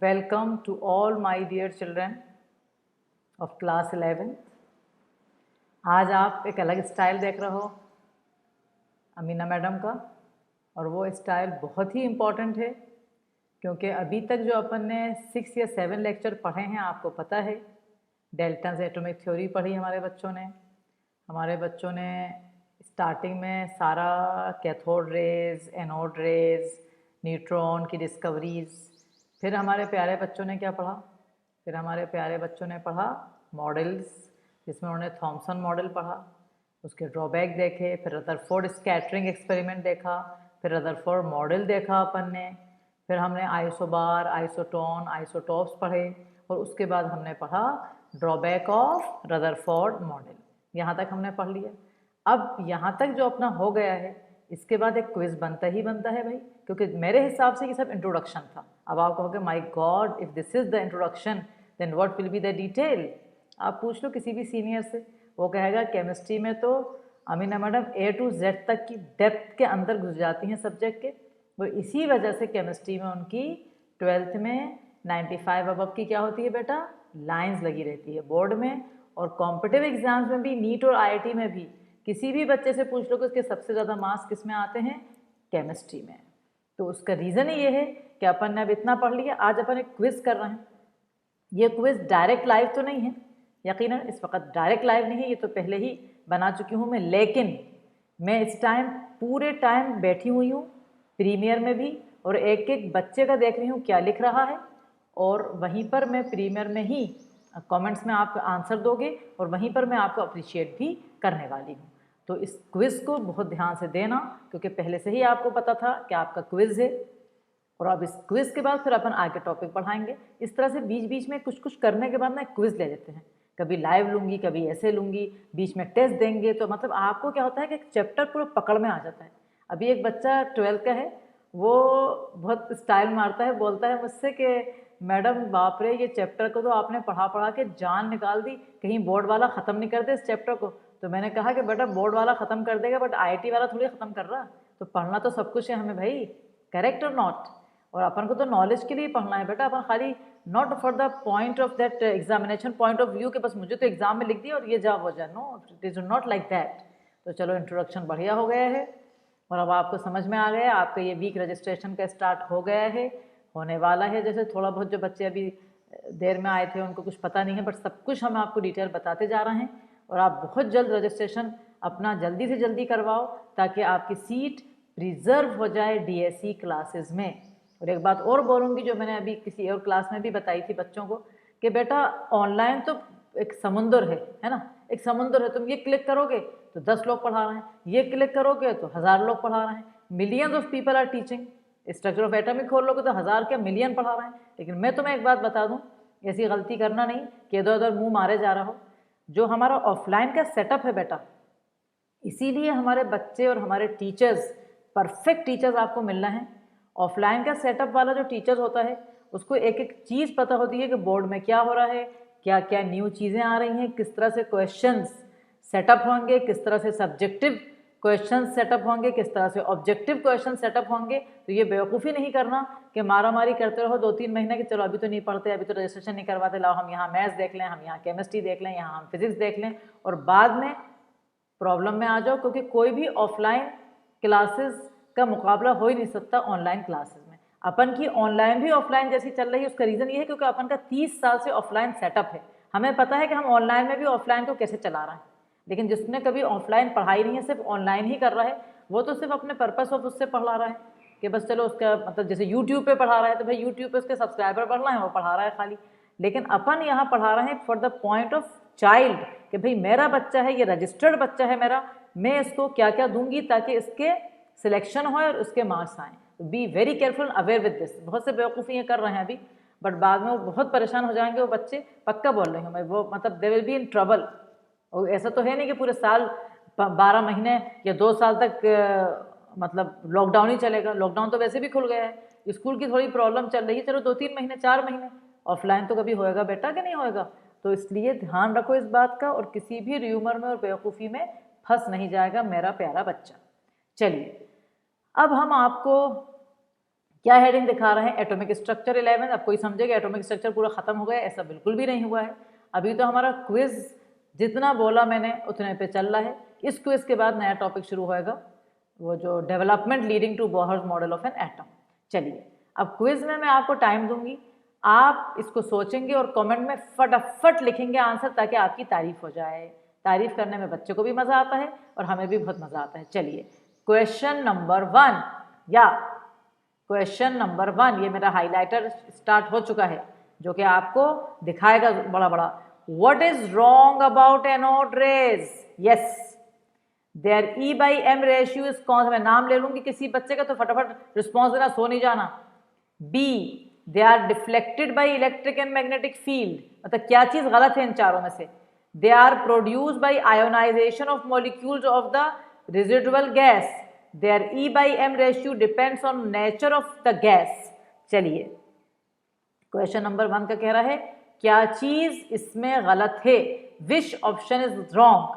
Welcome to all my dear children of class 11th। आज आप एक अलग स्टाइल देख रहे हो अमीना मैडम का, और वो स्टाइल बहुत ही इम्पॉर्टेंट है क्योंकि अभी तक जो अपन ने 6 या 7 लेक्चर पढ़े हैं, आपको पता है डेल्टा से एटॉमिक थ्योरी पढ़ी हमारे बच्चों ने स्टार्टिंग में सारा cathode rays, anode rays, neutron की डिस्कवरीज। फिर हमारे प्यारे बच्चों ने क्या पढ़ा? फिर हमारे प्यारे बच्चों ने पढ़ा मॉडल्स, जिसमें उन्होंने थॉमसन मॉडल पढ़ा, उसके ड्रॉबैक देखे, फिर रदरफोर्ड स्कैटरिंग एक्सपेरिमेंट देखा, फिर रदरफोर्ड मॉडल देखा अपन ने, फिर हमने आइसोबार, आइसोटोन, आइसोटोप्स पढ़े, और उसके बाद हमने पढ़ा ड्रॉबैक ऑफ रदरफोर्ड मॉडल। यहाँ तक हमने पढ़ लिया। अब यहाँ तक जो अपना हो गया है, इसके बाद एक क्विज बनता ही बनता है भाई, क्योंकि मेरे हिसाब से ये सब इंट्रोडक्शन था। अब आप कहोगे my God, if this is the introduction then what will be the detail. आप पूछ लो किसी भी सीनियर से, वो कहेगा केमिस्ट्री में तो Amina madam A to Z तक की डेप्थ के अंदर घुस जाती हैं सब्जेक्ट के। वो इसी वजह से केमिस्ट्री में उनकी 12th में 95 अबव की क्या होती है बेटा, लाइन्स लगी रहती है बोर्ड में। और कॉम्पिटिटिव एग्जाम्स में भी, नीट और IIT में भी, किसी भी बच्चे से पूछ लो कि उसके सबसे ज़्यादा मार्क्स किस में आते हैं, केमिस्ट्री में। तो उसका रीज़न ही ये है कि अपन ने अब इतना पढ़ लिया, आज अपन एक क्विज़ कर रहे हैं। ये क्विज़ डायरेक्ट लाइव तो नहीं है, यकीनन इस वक्त डायरेक्ट लाइव नहीं है, ये तो पहले ही बना चुकी हूँ मैं, लेकिन मैं इस टाइम पूरे टाइम बैठी हुई हूँ प्रीमियर में भी, और एक एक बच्चे का देख रही हूँ क्या लिख रहा है, और वहीं पर मैं प्रीमियर में ही कमेंट्स में आप आंसर दोगे, और वहीं पर मैं आपको अप्रिशिएट भी करने वाली हूँ। तो इस क्विज़ को बहुत ध्यान से देना, क्योंकि पहले से ही आपको पता था कि आपका क्विज़ है। और अब इस क्विज़ के बाद फिर अपन आगे टॉपिक पढ़ाएंगे। इस तरह से बीच बीच में कुछ कुछ करने के बाद ना क्विज़ ले लेते हैं, कभी लाइव लूँगी, कभी ऐसे लूँगी, बीच में टेस्ट देंगे, तो मतलब आपको क्या होता है कि एक चैप्टर पूरा पकड़ में आ जाता है। अभी एक बच्चा 12th का है, वो बहुत स्टाइल मारता है, बोलता है मुझसे कि मैडम बाप रे, ये चैप्टर को तो आपने पढ़ा पढ़ा के जान निकाल दी, कहीं बोर्ड वाला ख़त्म नहीं कर दे इस चैप्टर को। तो मैंने कहा कि बेटा बोर्ड वाला ख़त्म कर देगा, बट IIT वाला थोड़ी ख़त्म कर रहा। तो पढ़ना तो सब कुछ है हमें भाई, करेक्ट और नॉट। और अपन को तो नॉलेज के लिए पढ़ना है बेटा, अपन खाली not for the point of that examination point of view के बस मुझे तो एग्जाम में लिख दिया और ये जा वो जा, no, it is not like that. तो चलो इंट्रोडक्शन बढ़िया हो गया है, और अब आपको समझ में आ गया, आपका ये वीक रजिस्ट्रेशन का स्टार्ट हो गया है, होने वाला है। जैसे थोड़ा बहुत जो बच्चे अभी देर में आए थे उनको कुछ पता नहीं है, बट सब कुछ हम आपको डिटेल बताते जा रहे हैं, और आप बहुत जल्द रजिस्ट्रेशन अपना जल्दी से जल्दी करवाओ, ताकि आपकी सीट प्रिजर्व हो जाए DSE क्लासेस में। और एक बात और बोलूँगी, जो मैंने अभी किसी और क्लास में भी बताई थी बच्चों को, कि बेटा ऑनलाइन तो एक समुंदर है ना, एक समुंदर है। तुम ये क्लिक करोगे तो 10 लोग पढ़ा रहे हैं, ये क्लिक करोगे तो 1000 लोग पढ़ा रहे हैं, millions of people are teaching. Structure of atom खोल लोगे तो 1000 क्या मिलियन पढ़ा रहे हैं। लेकिन मैं तुम्हें एक बात बता दूं, ऐसी गलती करना नहीं कि इधर उधर मुंह मारे जा रहा हो। जो हमारा ऑफलाइन का सेटअप है बेटा, इसीलिए हमारे बच्चे और हमारे टीचर्स, परफेक्ट टीचर्स आपको मिलना है। ऑफलाइन का सेटअप वाला जो टीचर्स होता है, उसको एक एक चीज़ पता होती है कि बोर्ड में क्या हो रहा है, क्या क्या न्यू चीज़ें आ रही हैं, किस तरह से क्वेश्चंस सेटअप होंगे, किस तरह से सब्जेक्टिव क्वेश्चन सेटअप होंगे, किस तरह से ऑब्जेक्टिव क्वेश्चन सेटअप होंगे। तो ये बेवकूफ़ी नहीं करना कि मारा मारी करते रहो 2-3 महीने कि चलो अभी तो नहीं पढ़ते, अभी तो रजिस्ट्रेशन नहीं करवाते, लाओ हम यहाँ मैथ्स देख लें, हम यहाँ केमिस्ट्री देख लें, यहाँ हम फिजिक्स देख लें, और बाद में प्रॉब्लम में आ जाओ। क्योंकि कोई भी ऑफलाइन क्लासेस का मुकाबला हो ही नहीं सकता ऑनलाइन क्लासेस में। अपन की ऑनलाइन भी ऑफलाइन जैसी चल रही है, उसका रीज़न ये है क्योंकि अपन का 30 साल से ऑफलाइन सेटअप है। हमें पता है कि हम ऑनलाइन में भी ऑफलाइन को कैसे चला रहे हैं। लेकिन जिसने कभी ऑफलाइन पढ़ाई नहीं है, सिर्फ ऑनलाइन ही कर रहा है, वो तो सिर्फ अपने पर्पस ऑफ उससे पढ़ा रहा है कि बस चलो उसका मतलब जैसे यूट्यूब पे पढ़ा रहा है, तो भाई यूट्यूब पे उसके सब्सक्राइबर बढ़ रहे हैं, वो पढ़ा रहा है खाली। लेकिन अपन यहाँ पढ़ा रहे हैं for the point of child, कि भाई मेरा बच्चा है, ये रजिस्टर्ड बच्चा है मेरा, मैं इसको क्या क्या दूंगी ताकि इसके सिलेक्शन हो और उसके मार्क्स आएँ। तो be very careful, aware with this. बहुत से बेवकूफ़ियाँ कर रहे हैं अभी, बट बाद में वो बहुत परेशान हो जाएंगे वो बच्चे, पक्का बोल रही हूँ मैं, वो मतलब they will be in trouble. और ऐसा तो है नहीं कि पूरे साल 12 महीने या 2 साल तक मतलब लॉकडाउन ही चलेगा। लॉकडाउन तो वैसे भी खुल गया है, स्कूल की थोड़ी प्रॉब्लम चल रही है, चलो 2-3 महीने 4 महीने ऑफलाइन तो कभी होएगा बेटा कि नहीं होएगा। तो इसलिए ध्यान रखो इस बात का, और किसी भी र्यूमर में और बेवकूफ़ी में फंस नहीं जाएगा मेरा प्यारा बच्चा। चलिए अब हम आपको क्या हेडिंग दिखा रहे हैं? Atomic structure 11। अब कोई समझेगा एटॉमिक स्ट्रक्चर पूरा खत्म हो गया, ऐसा बिल्कुल भी नहीं हुआ है। अभी तो हमारा क्विज जितना बोला मैंने उतने पे चल रहा है। इस क्विज के बाद नया टॉपिक शुरू होएगा, वो जो development leading to Bohr's model of an atom. चलिए अब क्विज में मैं आपको टाइम दूंगी, आप इसको सोचेंगे और कमेंट में फटाफट लिखेंगे आंसर, ताकि आपकी तारीफ हो जाए। तारीफ करने में बच्चे को भी मज़ा आता है और हमें भी बहुत मज़ा आता है। चलिए क्वेश्चन नंबर 1 या क्वेश्चन नंबर 1, ये मेरा हाइलाइटर स्टार्ट हो चुका है जो कि आपको दिखाएगा बड़ा बड़ा। What is wrong about anode rays? Yes, there e by M ratio is कौन सा? मैं नाम ले लूंगी किसी बच्चे का तो फटाफट रिस्पॉन्स देना, सो नहीं जाना। B, they are deflected by electric and magnetic field. मतलब क्या चीज गलत है इन चारों में से? They are produce by ionisation of molecules of the residual gas. There e by M ratio depends on nature of the gas. चलिए क्वेश्चन नंबर 1 का कह रहा है क्या चीज इसमें गलत है? Which option is wrong?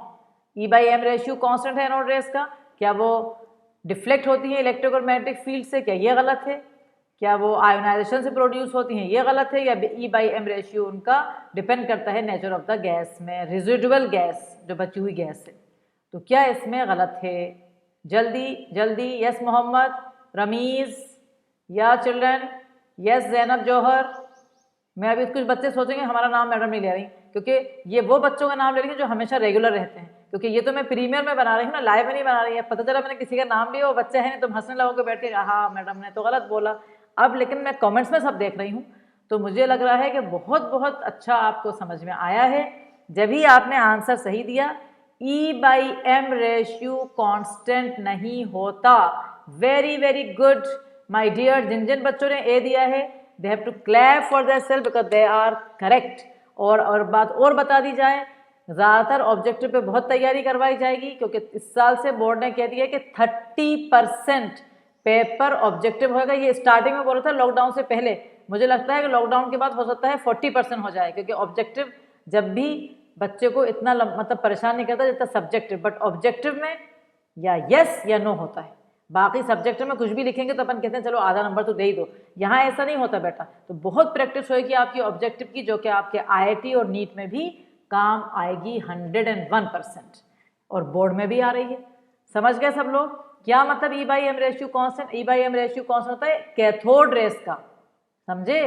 E by M ratio constant है एनोड रेस का, क्या वो डिफ्लेक्ट होती है इलेक्ट्रिक और मैग्नेटिक फील्ड से? क्या ये गलत है? क्या वो आयोनाइजेशन से प्रोड्यूस होती हैं? ये गलत है। या ई बाई एम रेशियो उनका डिपेंड करता है नेचर ऑफ द गैस में, रेजिडुअल गैस जो बची हुई गैस है। तो क्या इसमें गलत है? जल्दी जल्दी, यस मोहम्मद, रमीज़, या चिल्ड्रन, यस जैनब जौहर। मैं अभी कुछ बच्चे सोचेंगे हमारा नाम मैडम नहीं ले रही, क्योंकि ये वो बच्चों का नाम ले रही है जो हमेशा रेगुलर रहते हैं, क्योंकि ये तो मैं प्रीमियर में बना रही हूँ ना, लाइव में नहीं बना रही है। पता चला मैंने किसी का नाम लिया, वो बच्चा है नहीं, तुम हंसने लगोगे बैठ के, हाँ मैडम ने तो गलत बोला। अब लेकिन मैं कमेंट्स में सब देख रही हूँ, तो मुझे लग रहा है कि बहुत बहुत अच्छा आपको समझ में आया है जब ही आपने आंसर सही दिया। E by M ratio constant नहीं होता। Very very good my dear. जिन जिन बच्चों ने ए दिया है, they have to clap for their self because they are correct. और बात और बता दी जाए, ज़्यादातर ऑब्जेक्टिव पे बहुत तैयारी करवाई जाएगी, क्योंकि इस साल से बोर्ड ने कह दिया कि 30% पेपर ऑब्जेक्टिव होगा। ये स्टार्टिंग में बोला था लॉकडाउन से पहले, मुझे लगता है कि लॉकडाउन के बाद हो सकता है 40% हो जाए, क्योंकि ऑब्जेक्टिव जब भी बच्चे को इतना मतलब परेशान नहीं करता जितना सब्जेक्टिव। बट ऑब्जेक्टिव में या यस या नो होता है, बाकी सब्जेक्ट में कुछ भी लिखेंगे तो अपन कहते हैं चलो आधा नंबर तो दे ही दो। यहाँ ऐसा नहीं होता बेटा। तो बहुत प्रैक्टिस होगी आपकी ऑब्जेक्टिव की, जो कि आपके IIT और नीट में भी काम आएगी 101%, और बोर्ड में भी आ रही है। समझ गए सब लोग? क्या मतलब E by M ratio constant? E by M ratio constant होता है कैथोड रेस का, समझे?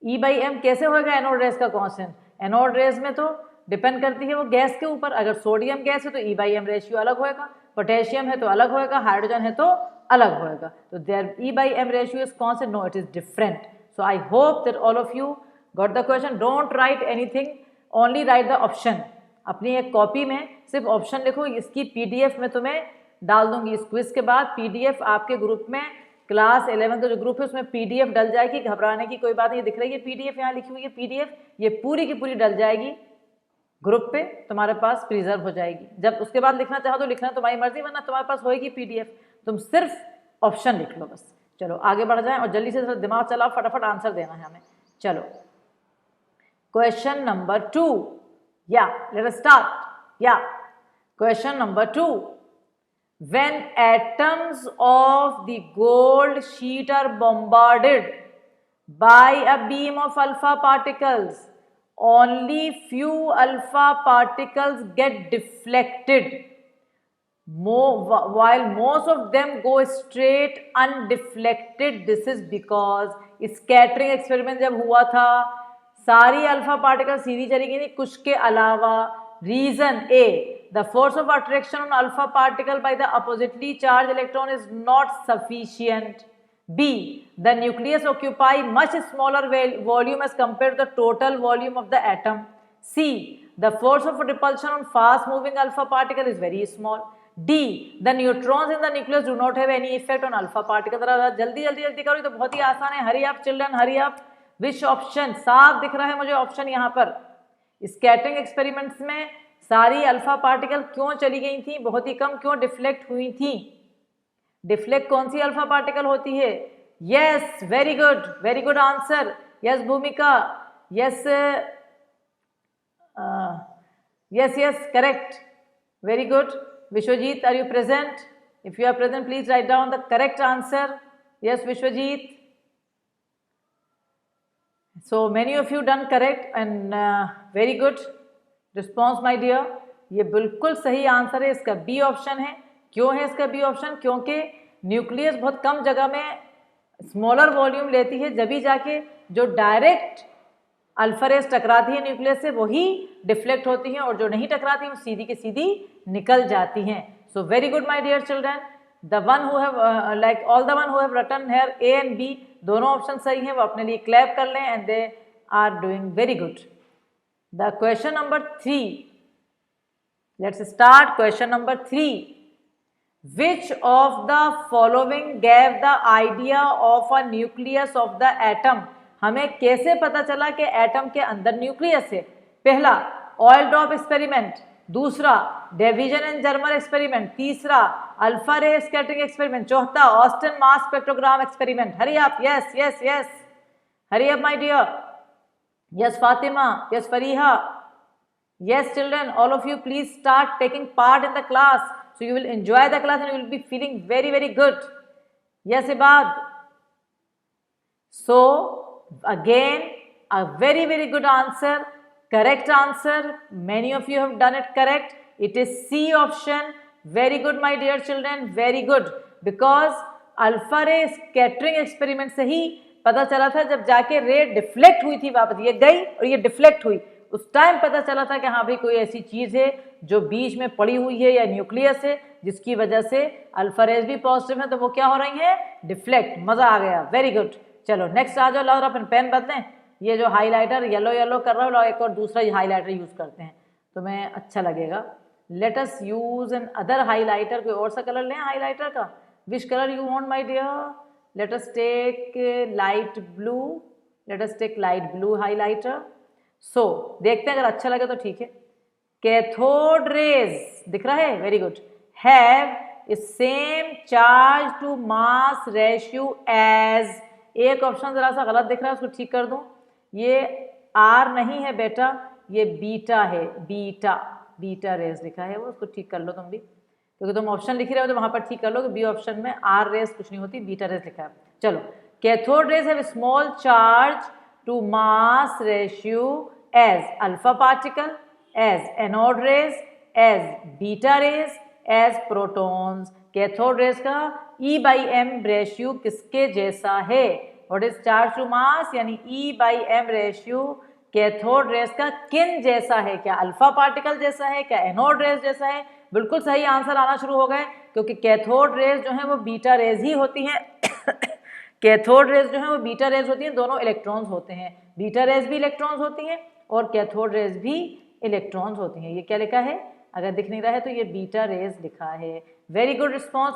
ई बाई एम कैसे होगा एनोड रेस का कॉन्स्टेंट? एनोड रेस में तो डिपेंड करती है वो गैस के ऊपर। अगर सोडियम गैस है तो ई बाई एम रेशियो अलग होएगा, पोटेशियम है तो अलग होएगा, हाइड्रोजन है तो अलग होएगा। तो there e by M ratio is constant? No, it is different. So I hope that all of you got the question. Don't write anything, only write the option. अपनी एक कॉपी में सिर्फ ऑप्शन लिखो। इसकी PDF में तुम्हें डाल दूंगी। इस क्विज के बाद PDF आपके ग्रुप में, क्लास 11 का जो ग्रुप है उसमें PDF डल जाएगी। घबराने की कोई बात नहीं, दिख रही है PDF यहाँ लिखी हुई है PDF, ये पूरी की पूरी डल जाएगी ग्रुप पे, तुम्हारे पास प्रिजर्व हो जाएगी। जब उसके बाद लिखना चाहो तो लिखना तुम्हारी मर्जी, वरना तुम्हारे पास होएगी PDF, तुम सिर्फ ऑप्शन लिख लो बस। चलो आगे बढ़ जाएं और जल्दी से दिमाग चलाओ, फटाफट आंसर देना है हमें। चलो क्वेश्चन नंबर 2, या लेट अस स्टार्ट। या question number 2, when atoms of the gold sheet are bombarded by a beam of alpha particles, only few alpha particles get deflected, while most of them go straight undeflected. This is because scattering experiment जब हुआ था सारी alpha particle सीधी चली गई थी, कुछ के अलावा। Reason A, the force of attraction on alpha particle by the oppositely charged electron is not sufficient. B, the nucleus occupy much smaller volume as compared to the total volume of the atom. C, the force of repulsion on fast moving alpha particle is very small. D, the neutrons in the nucleus do not have any effect on alpha particle. जल्दी जल्दी जल्दी करो, तो बहुत ही आसान है। Hurry up children, hurry up. Which option? साफ दिख रहा है मुझे ऑप्शन यहाँ पर। स्कैटरिंग एक्सपेरिमेंट्स में सारी अल्फा पार्टिकल क्यों चली गई थी, बहुत ही कम क्यों डिफ्लेक्ट हुई थी? डिफ्लेक्ट कौन सी अल्फा पार्टिकल होती है? Yes, very good answer. Yes Bhumika, yes yes yes, correct, very good. Vishwajit, are you present? If you are present please write down the correct answer. Yes, Vishwajit. So many of you done correct and very good response, my dear. ये बिल्कुल सही answer है, इसका B option है। क्यों है इसका B option? क्योंकि न्यूक्लियस बहुत कम जगह में स्मॉलर वॉल्यूम लेती है, जब भी जाके जो डायरेक्ट अल्फा रेस टकराती है न्यूक्लियस से वही डिफ्लेक्ट होती हैं, और जो नहीं टकराती वो सीधी की सीधी निकल जाती हैं। So very good my dear children, the one who have like all the one who have written here A and B, दोनों ऑप्शन सही हैं, वो अपने लिए क्लैप कर लें and they are doing very good. The question number 3, let's start question number 3। Which of the following gave the idea of a nucleus of the atom? हमें कैसे पता चला कि एटम के अंदर न्यूक्लियस है? पहला ऑयल ड्रॉप एक्सपेरिमेंट, दूसरा डिवीजन एंड जर्मर एक्सपेरिमेंट, तीसरा अल्फा रे स्कैटरिंग एक्सपेरिमेंट, चौथा Aston mass spectrogram experiment. Hurry up, yes yes yes, hurry up my dear. Yes Fatima, yes Fariha, yes children, all of you please start taking part in the class, so you will enjoy the class and you will be feeling very very good. Yes Ibad. So again a very very good answer, correct answer, many of you have done it correct. It is C option. Very good my dear children, very good, because alpha ray scattering experiment से ही पता चला था, जब जाके रे deflect हुई थी वापस, ये गई और ये डिफ्लेक्ट हुई, उस टाइम पता चला था कि हाँ भाई कोई ऐसी चीज़ है जो बीच में पड़ी हुई है या न्यूक्लियस है, जिसकी वजह से अल्फा रेज भी पॉजिटिव है तो वो क्या हो रही है? डिफ्लेक्ट। मज़ा आ गया, वेरी गुड। चलो नेक्स्ट आ जाओ, लाओ अपन पेन बदलें। ये जो हाईलाइटर येलो येलो कर रहा हूँ, लाओ एक और दूसरा हाईलाइटर यूज़ करते हैं तो मैं अच्छा लगेगा। Let us use another highlighter, कोई और सा कलर लें हाईलाइटर का। Which colour you want my dear? Let us take light blue, let us take light blue highlighter. So देखते हैं, अगर अच्छा लगे तो ठीक है। कैथोड रेज दिख रहा है, very good, have same charge to mass ratio as, एक ऑप्शन जरा सा गलत दिख रहा है, उसको ठीक कर दूं। ये आर नहीं है बेटा, ये बीटा है, बीटा, बीटा रेज लिखा है वो, उसको ठीक कर लो तुम भी, क्योंकि तुम ऑप्शन लिख रहे हो तो वहां पर ठीक कर लो कि बी ऑप्शन में आर रेज कुछ नहीं होती, बीटा रेज लिखा है। चलो, cathode rays have small charge to mass ratio as alpha particle, as anode rays, as beta rays, as protons। Cathode rays का E by M रेशियो किसके जैसा है? What is charge to mass, यानी E by M ratio cathode rays का किन जैसा है? क्या अल्फा पार्टिकल जैसा है, क्या एनोड रेज जैसा है? बिल्कुल सही आंसर आना शुरू हो गए, क्योंकि कैथोड रेज जो है वो बीटा रेज ही होती हैं। कैथोड रेज जो है वो बीटा रेज होती हैं, दोनों इलेक्ट्रॉन्स होते हैं, बीटा रेज भी इलेक्ट्रॉन्स होती हैं और कैथोड रेज भी इलेक्ट्रॉन्स होती हैं। ये क्या लिखा है? अगर दिख नहीं रहा है तो ये बीटा रेज लिखा है। Very good response,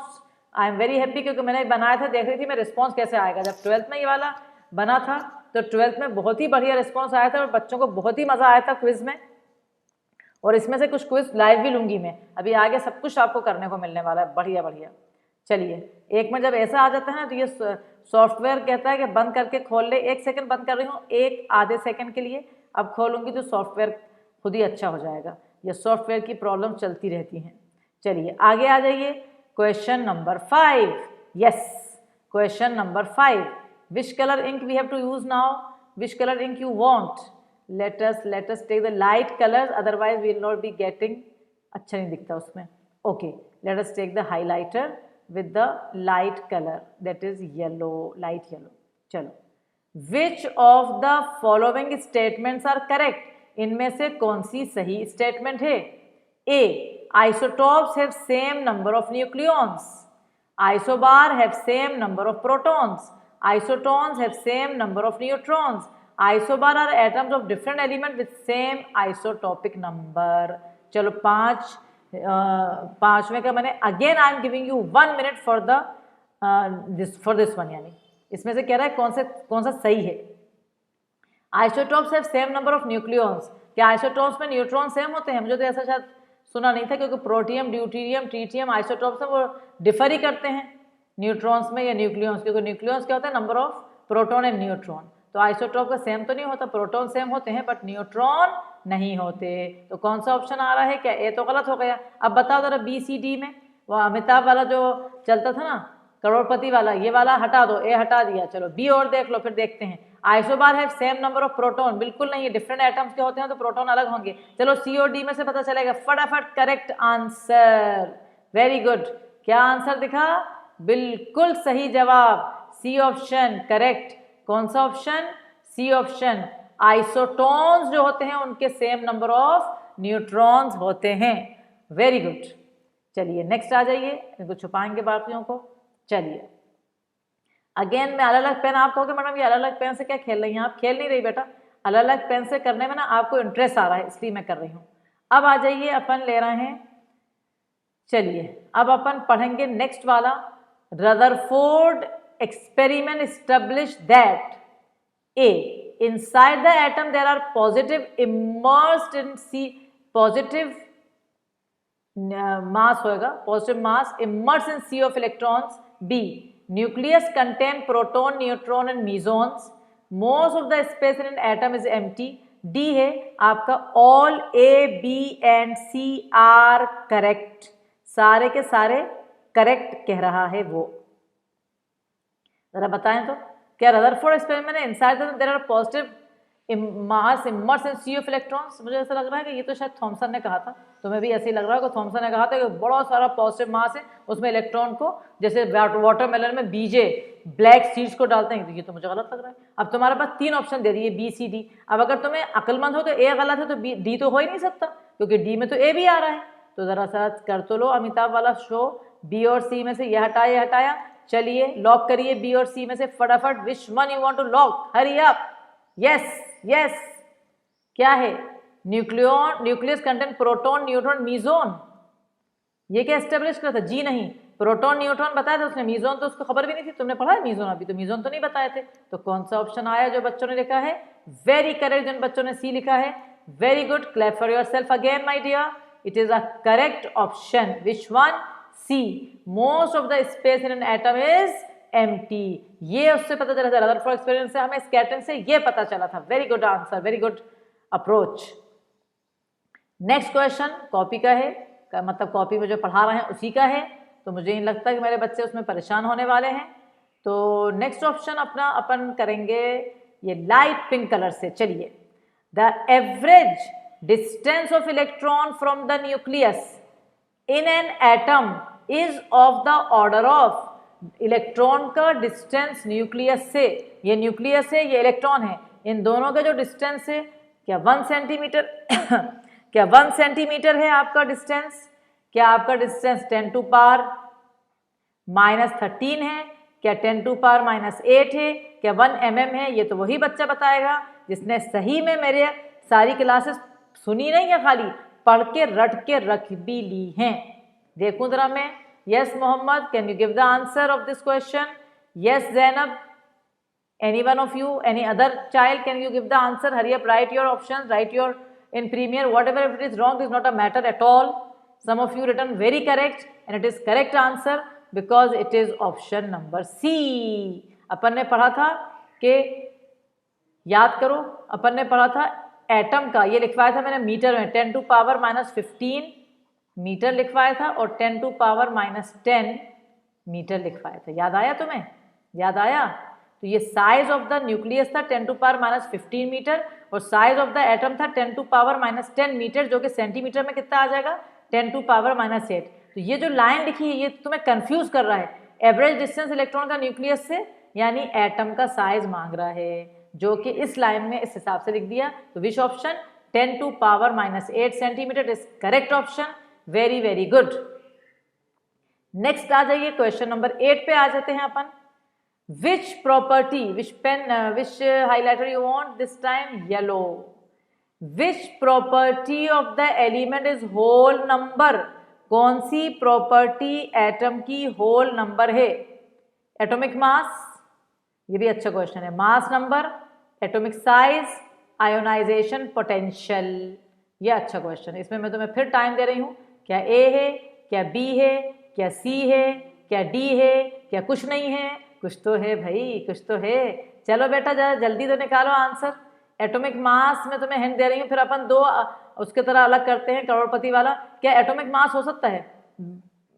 I am very happy, क्योंकि मैंने बनाया था, देख रही थी मैं रिस्पॉन्स कैसे आएगा। जब 12th में ये वाला बना था तो 12th में बहुत ही बढ़िया रिस्पॉन्स आया था और बच्चों को बहुत ही मज़ा आया था क्विज में, और इसमें से कुछ क्विज लाइव भी लूँगी मैं, अभी आगे सब कुछ आपको करने को मिलने वाला है, बढ़िया बढ़िया। चलिए, एक में जब ऐसा आ जाता है ना तो ये सॉफ्टवेयर कहता है कि बंद करके खोल ले। 1 सेकंड बंद कर रही हूँ, एक आधे सेकंड के लिए, अब खोलूँगी तो सॉफ्टवेयर खुद ही अच्छा हो जाएगा। ये सॉफ्टवेयर की प्रॉब्लम चलती रहती हैं। चलिए आगे आ जाइए, question number 5। Yes, question number 5, which colour ink we have to use now? Which colour ink you want? Let us take the light colours, otherwise we will not be getting, अच्छा नहीं दिखता उसमें। Okay, let us take the highlighter with the light color, that is yellow, light yellow। चलो, which of the following statements are correct? इनमें से कौन सी सही statement है? A, isotopes have same number of nucleons, isobar have same number of protons, isotons have same number of neutrons, isobar are atoms of different element with same isotopic number। चलो, पांचवें का मैंने again I am giving you 1 minute for this one, यानी इसमें से कह रहा है कौन सा सही है। Isotopes have same number of nucleons, क्या आइसोटॉप्स में न्यूट्रॉन सेम होते हैं? मुझे तो ऐसा शायद सुना नहीं था, क्योंकि प्रोटियम, ड्यूटीरियम, ट्रीटियम आइसोटॉप्स हैं, वो डिफर ही करते हैं न्यूट्रॉन्स में या न्यूक्लियॉन्स, क्योंकि न्यूक्लियॉन्स क्या होता है? Number of proton and neutron. तो आइसोटॉप का सेम तो नहीं होता, प्रोटॉन सेम होते हैं बट न्यूट्रॉन नहीं होते। तो कौन सा ऑप्शन आ रहा है? क्या ए तो गलत हो गया। अब बताओ जरा बी सी डी में, वो अमिताभ वाला जो चलता था ना, करोड़पति वाला, ये वाला हटा दो, ए हटा दिया, चलो बी और देख लो, फिर देखते हैं। आइसोबार है सेम नंबर ऑफ प्रोटॉन, बिल्कुल नहीं, डिफरेंट एटम्स के होते हैं तो प्रोटॉन अलग होंगे। चलो सी और डी में से पता चलेगा, फटाफट करेक्ट आंसर, वेरी गुड। क्या आंसर दिखा? बिल्कुल सही जवाब, सी ऑप्शन करेक्ट। कौन सा ऑप्शन? C option. आइसोटोन्स जो होते हैं उनके सेम नंबर ऑफ न्यूट्रॉन्स होते हैं, वेरी गुड। चलिए नेक्स्ट आ जाइए, इनको छुपाएंगे बाकियों को। चलिए अगेन मैं अलग अलग पेन, आप कहोगे मैडम ये अलग अलग पेन से क्या खेल रही हैं आप? खेल नहीं रही बेटा, अलग अलग पेन से करने में ना आपको इंटरेस्ट आ रहा है, इसलिए मैं कर रही हूँ। अब आ जाइए, अपन ले रहे हैं, चलिए अब अपन पढ़ेंगे नेक्स्ट वाला। Rutherford experiment establish that A inside the atom there are positive immersed in C, positive mass होएगा, positive mass immersed in sea of electrons. B nucleus contain proton, neutron and mesons. Most of the space in an atom is empty. D है आपका all A, B and C are correct, सारे के सारे correct कह रहा है वो। जरा बताएं तो, क्या रदरफोर्ड एक्सपेरिमेंट है inside there are positive mass immerse in sea of electrons? मुझे ऐसा लग रहा है कि ये तो शायद थॉमसन ने कहा था, तुम्हें भी ऐसे ही लग रहा है कि थॉमसन ने कहा था कि बड़ा सारा पॉजिटिव मास है, उसमें इलेक्ट्रॉन को जैसे वाटरमेलन में बीजे ब्लैक सीड्स को डालते हैं, तो ये तो मुझे गलत लग रहा है। अब तुम्हारे पास तीन ऑप्शन दे दिए बी सी डी, अब अगर तुम्हें अक्लमंद हो तो ए गलत है, तो बी डी तो हो ही नहीं सकता क्योंकि डी में तो ए भी आ रहा है। तो जरा सा कर तो लो अमिताभ वाला शो, बी और सी में से ये हटाया ये हटाया। चलिए लॉक करिए बी और सी में से फटाफट, which one you want to lock, hurry up. Yes yes, क्या है? Nucleus contain proton, neutron, meson. ये क्या एस्टेब्लिश करता? जी नहीं, प्रोटॉन न्यूट्रॉन बताया था उसने, मीजोन तो उसको खबर भी नहीं थी। तुमने पढ़ा है मीजोन? अभी तो मीजोन तो नहीं बताए थे। तो कौन सा ऑप्शन आया जो बच्चों ने लिखा है? वेरी करेक्ट, जिन बच्चों ने सी लिखा है, very good, clap for yourself again my dear, it is a correct option. Which one? C, most of the space in an atom is empty. ये उससे पता चला था, रदरफोर्ड एक्सपेरिमेंट से हमें स्कैटरिंग से ये पता चला था। Very good answer, very good approach. Next question copy का है, मतलब कॉपी में जो पढ़ा रहे हैं उसी का है, तो मुझे नहीं लगता कि मेरे बच्चे उसमें परेशान होने वाले हैं। तो नेक्स्ट ऑप्शन अपना अपन करेंगे ये लाइट पिंक कलर से। चलिए, the average distance of electron from the nucleus in an atom is of the order of, electron का डिस्टेंस न्यूक्लियस से, ये न्यूक्लियस है ये इलेक्ट्रॉन है, इन दोनों का जो डिस्टेंस है क्या 1 सेंटीमीटर क्या 1 सेंटीमीटर है आपका डिस्टेंस? क्या आपका डिस्टेंस 10 टू पावर -13 है? क्या 10 टू पावर -8 है? क्या 1 mm है? ये तो वही बच्चा बताएगा जिसने सही में मेरे सारी क्लासेस सुनी नहीं है, खाली पढ़ के रट के रख भी ली हैं। देखूं जरा मैं। Yes Mohammad, can you give the answer of this question? Yes Zainab, any one of you, any other child, can you give the answer? Hurry up, write your options, write your in Premier, whatever if it is wrong, it is not a matter at all. Some of you written very correct and it is correct answer because it is option number C. अपन ने पढ़ा था कि, याद करो, अपन ने पढ़ा था atom का, ये लिखवाया था मैंने मीटर में, 10 टू पावर -15 मीटर लिखवाया था और 10 टू पावर -10 मीटर लिखवाया था। याद आया तुम्हें? याद आया? तो ये साइज ऑफ द न्यूक्लियस था 10 टू पावर -15 मीटर और साइज ऑफ द एटम था 10 टू पावर -10 मीटर, जो कि सेंटीमीटर में कितना आ जाएगा? 10 टू पावर -8। तो ये जो लाइन लिखी है ये तुम्हें कंफ्यूज कर रहा है। एवरेज डिस्टेंस इलेक्ट्रॉन का न्यूक्लियस से यानी एटम का साइज मांग रहा है, जो कि इस लाइन में इस हिसाब से लिख दिया। तो which option? 10 to power -8 centimetre is correct option. Very very good. Next आ जाइए, क्वेश्चन नंबर 8 पे आ जाते हैं अपन। Which property, which pen, which highlighter you want this time? Yellow. Which property of the element is whole number? कौन सी property atom की whole number है? Atomic mass, ये भी अच्छा क्वेश्चन है। Mass number, atomic size, ionization potential, ये अच्छा question है। इसमें मैं तुम्हें फिर टाइम दे रही हूँ। क्या ए है, क्या बी है, क्या सी है, क्या डी है, क्या कुछ नहीं है? कुछ तो है भाई, कुछ तो है। चलो बेटा जरा जल्दी तो निकालो आंसर। एटॉमिक मास में तुम्हें हिंट दे रही हूँ, फिर अपन दो उसके तरह अलग करते हैं, करोड़पति वाला। क्या एटॉमिक मास हो सकता है?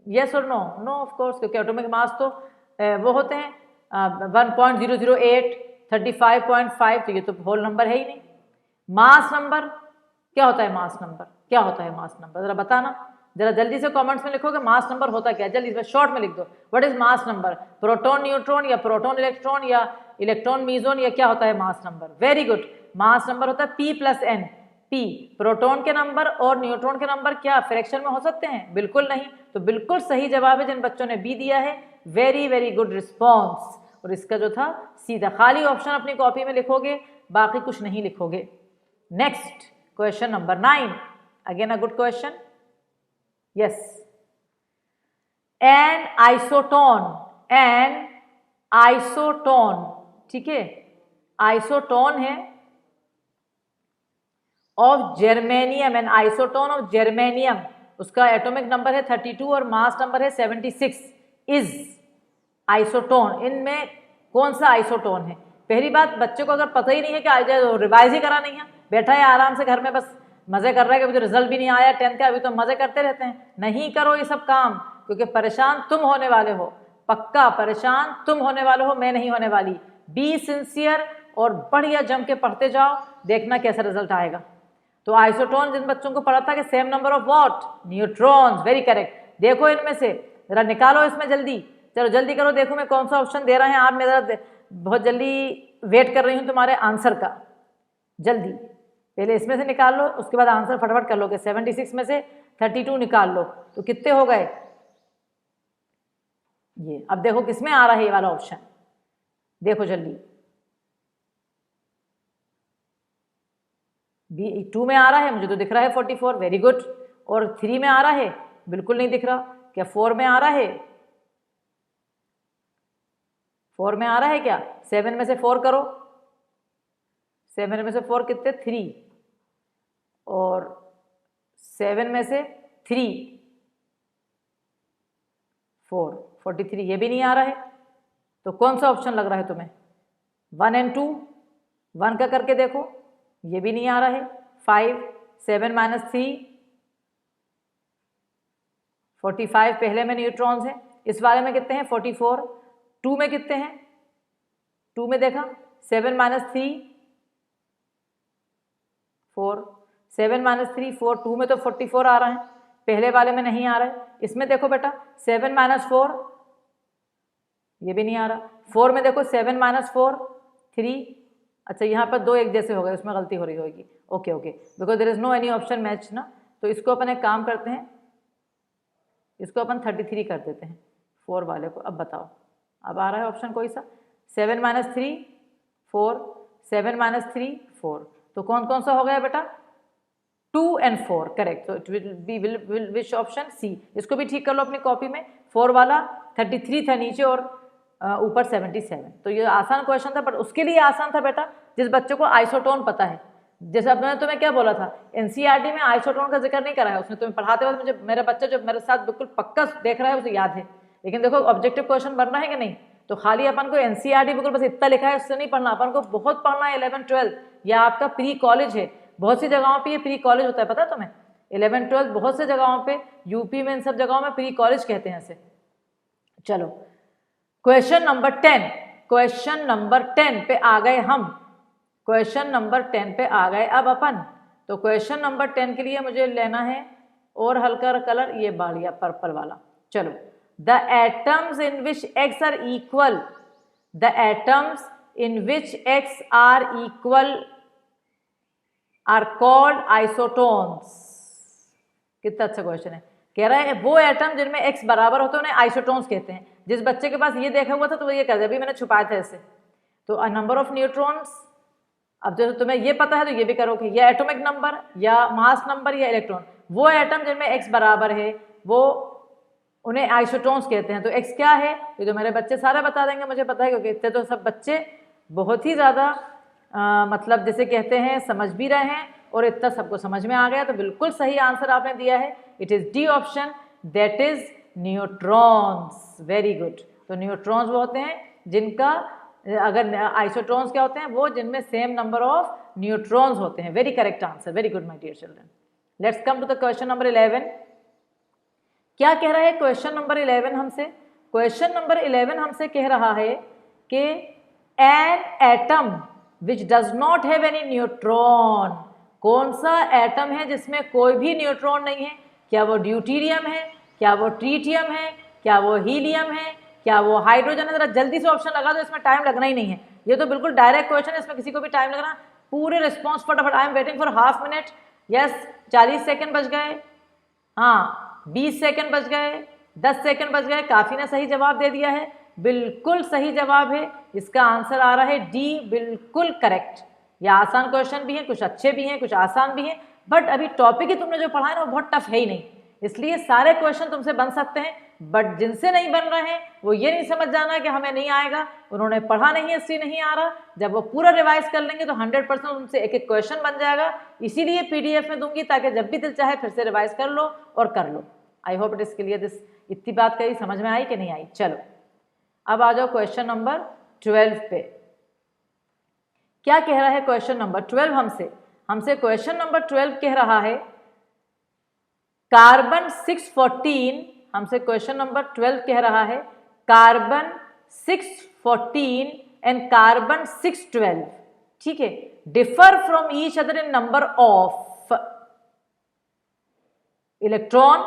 यस और नो? नो ऑफ कोर्स, क्योंकि एटॉमिक मास तो वो होते हैं 1.008, 35.5, तो ये तो होल नंबर है ही नहीं। मास नंबर क्या होता है? मास नंबर क्या होता है? मास नंबर जरा बताना, जरा जल्दी से कमेंट्स में लिखोगे मास नंबर होता क्या है, जल्दी से शॉर्ट में लिख दो। What is mass number? Proton neutron या प्रोटॉन इलेक्ट्रॉन या इलेक्ट्रॉन मीजोन या क्या होता है mass number? Very good, mass number होता है P+N। P प्रोटॉन के नंबर और न्यूट्रॉन के नंबर क्या फ्रैक्शन में हो सकते हैं? बिल्कुल नहीं। तो बिल्कुल सही जवाब है जिन बच्चों ने बी दिया है, वेरी वेरी गुड रिस्पॉन्स। और इसका जो था सीधा खाली ऑप्शन अपनी कॉपी में लिखोगे, बाकी कुछ नहीं लिखोगे। Next question number 9, again a good question. Yes, an isotone, ठीक है, आइसोटोन है of germanium, an isotone of germanium, उसका एटॉमिक नंबर है 32 और मास नंबर है 76, इज आइसोटोन। इनमें कौन सा आइसोटोन है? पहली बात, बच्चे को अगर पता ही नहीं है कि रिवाइज ही करा नहीं है, बैठा है आराम से घर में बस मजे कर रहा है कि अभी तो रिजल्ट भी नहीं आया 10th का, अभी तो मजे करते रहते हैं। नहीं करो ये सब काम, क्योंकि परेशान तुम होने वाले हो, पक्का परेशान तुम होने वाले हो, मैं नहीं होने वाली। बी सिंसियर और बढ़िया जम के पढ़ते जाओ, देखना कैसा रिजल्ट आएगा। तो आइसोटोन जिन बच्चों को पढ़ा था कि same number of what? Neutrons, very correct. देखो इनमें से जरा निकालो इसमें जल्दी, चलो जल्दी करो, देखो मैं कौन सा ऑप्शन दे रहा है आप, मेरा बहुत जल्दी वेट कर रही हूँ तुम्हारे आंसर का। जल्दी पहले इसमें से निकाल लो, उसके बाद आंसर फटाफट कर लोगे। 76 में से 32 निकाल लो तो कितने हो गए ये। अब देखो किसमें आ रहा है ये वाला ऑप्शन, देखो जल्दी। B2 में आ रहा है, मुझे तो दिख रहा है 44, वेरी गुड। और 3 में आ रहा है, बिल्कुल नहीं दिख रहा। क्या 4 में आ रहा है? 4 में आ रहा है क्या? 7 में से 4 करो, 7 में से 4 कितने? 3, और 7 में से 3 4, 43, ये भी नहीं आ रहा है। तो कौन सा ऑप्शन लग रहा है तुम्हें? 1 और 2, 1 का करके देखो, ये भी नहीं आ रहा है। 5, 7 - 3, 45 पहले में न्यूट्रॉन्स हैं, इस वाले में कितने हैं? 44। 2 में कितने हैं? 2 में देखा 7 - 3 4, 7 - 3 4, 2 में तो 44 आ रहा है, पहले वाले में नहीं आ रहा है। इसमें देखो बेटा 7 - 4, ये भी नहीं आ रहा। 4 में देखो 7 - 4 3, अच्छा यहाँ पर 2 एक जैसे हो गए, उसमें गलती हो रही होगी। Okay okay, because there is no any option match ना। तो इसको अपन एक काम करते हैं, इसको अपन 33 कर देते हैं 4 वाले को। अब बताओ, अब आ रहा है ऑप्शन कोई सा? 7 - 3 4, 7 - 3 4, तो कौन कौन सा हो गया बेटा? 2 और 4, करेक्ट। तो it will be which option? C. इसको भी ठीक कर लो अपनी कॉपी में। 4 वाला 33 था नीचे और ऊपर 77। तो ये आसान क्वेश्चन था, बट उसके लिए आसान था बेटा जिस बच्चों को आइसोटोन पता है। जैसे अब मैंने तुम्हें क्या बोला था, एनसीईआरटी में आइसोटोन का जिक्र नहीं करा है उसने, तुम्हें पढ़ाते वक्त मुझे मेरा बच्चा जो मेरे साथ बिल्कुल पक्का देख रहा है उसे याद है। लेकिन देखो ऑब्जेक्टिव क्वेश्चन बनना है कि नहीं, तो खाली अपन को एनसीईआरटी बिल्कुल बस इतना लिखा है उससे नहीं पढ़ना, अपन को बहुत पढ़ना है। 11 12 या आपका प्री कॉलेज है, बहुत सी जगहों पे ये प्री कॉलेज होता है, पता है तुम्हें? 11 12 बहुत से जगहों पे, यूपी में इन सब जगहों में प्री कॉलेज कहते हैं इसे। चलो क्वेश्चन नंबर 10, क्वेश्चन नंबर 10 पे आ गए हम, क्वेश्चन नंबर 10 पे आ गए अब अपन। तो क्वेश्चन नंबर 10 के लिए मुझे लेना है और हल्का कलर, ये बढ़िया पर्पल वाला। चलो, the atoms in which x are equal, the atoms in which x are equal are called isotones. कितना अच्छा क्वेश्चन है। कह रहा है वो एटम जिनमें एक्स बराबर होते हैं उन्हें आइसोटोन्स कहते हैं। जिस बच्चे के पास ये देखा हुआ था तो वो ये कर दिया, अभी मैंने छुपाया था इसे। तो नंबर ऑफ न्यूट्रॉन्स, अब जैसे तुम्हें ये पता है तो ये भी करोगे, या एटॉमिक नंबर या मास नंबर या इलेक्ट्रॉन, वो एटम जिनमें एक्स बराबर है वो उन्हें आइसोटोन्स कहते हैं। तो एक्स क्या है ये तो मेरे बच्चे सारे बता देंगे, मुझे पता है, क्योंकि इतने तो सब बच्चे बहुत ही ज़्यादा मतलब जैसे कहते हैं समझ भी रहे हैं और इतना सबको समझ में आ गया। तो बिल्कुल सही आंसर आपने दिया है, it is D option, that is neutrons. Very good. तो न्यूट्रॉन्स वो होते हैं जिनका, अगर आइसोटोन्स क्या होते हैं? वो जिनमें सेम नंबर ऑफ न्यूट्रॉन्स होते हैं। Very correct answer, very good my dear children. Let's come to the question number 11। क्या कह रहा है क्वेश्चन नंबर 11 हमसे? क्वेश्चन नंबर 11 हमसे कह रहा है कि an atom which does not have any neutron, कौन सा एटम है जिसमें कोई भी न्यूट्रॉन नहीं है? क्या वो ड्यूटीरियम है, क्या वो ट्रीटियम है, क्या वो हीलियम है, क्या वो हाइड्रोजन है? जरा जल्दी से ऑप्शन लगा दो, इसमें टाइम लगना ही नहीं है, ये तो बिल्कुल डायरेक्ट क्वेश्चन है, इसमें किसी को भी टाइम लगना। पूरे रिस्पॉन्स फटाफट, आई am waiting for half minute. Yes, 40 second बच गए, हाँ 20 सेकेंड बच गए, 10 सेकेंड बच गए। काफी ने सही जवाब दे दिया है, बिल्कुल सही जवाब है, इसका आंसर आ रहा है डी, बिल्कुल करेक्ट। ये आसान क्वेश्चन भी है, कुछ अच्छे भी हैं, कुछ आसान भी हैं, बट अभी टॉपिक ही तुमने जो पढ़ा है ना वो बहुत टफ है ही नहीं, इसलिए सारे क्वेश्चन तुमसे बन सकते हैं, बट जिनसे नहीं बन रहे हैं वो ये नहीं समझ जाना कि हमें नहीं आएगा, उन्होंने पढ़ा नहीं है इसलिए नहीं आ रहा। जब वो पूरा रिवाइज कर लेंगे तो 100% उनसे एक एक क्वेश्चन बन जाएगा, इसीलिए PDF में दूंगी ताकि जब भी दिल चाहे फिर से रिवाइज कर लो और कर लो। I hope it is clear this. इतनी बात कही, समझ में आई कि नहीं आई? चलो अब आ जाओ क्वेश्चन नंबर 12 पे। क्या कह रहा है क्वेश्चन नंबर 12 हमसे क्वेश्चन नंबर 12 कह रहा है कार्बन 614, हमसे क्वेश्चन नंबर 12 कह रहा है कार्बन 614 एंड कार्बन 612, ठीक है, differ from each other in number of electron,